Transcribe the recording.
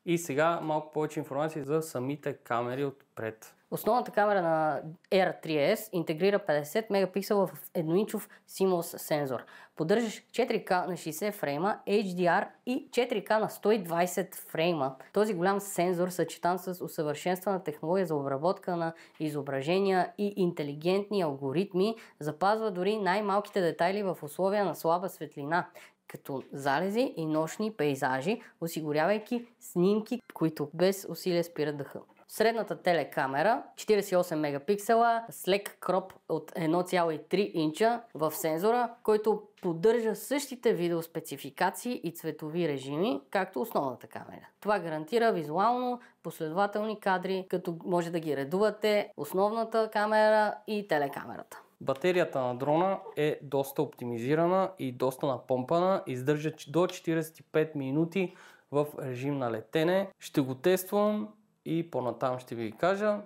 И сега малко повече информация за самите камери отпред. Основната камера на R3S интегрира 50 мегапиксела в 1-инчов CMOS сензор. Поддържаш 4K на 60 фрейма, HDR и 4K на 120 фрейма. Този голям сензор, съчетан с усъвършенствана технология за обработка на изображения и интелигентни алгоритми, запазва дори най-малките детайли в условия на слаба светлина, като залези и нощни пейзажи, осигурявайки снимки, които без усилие спират дъха. Средната телекамера 48 мегапиксела с лек кроп от 1,3 инча в сензора, който поддържа същите видеоспецификации и цветови режими, както основната камера. Това гарантира визуално последователни кадри, като може да ги редувате основната камера и телекамерата. Батерията на дрона е доста оптимизирана и доста напомпана, издържа до 45 минути в режим на летене. Ще го тествам и по-натам ще ви кажа.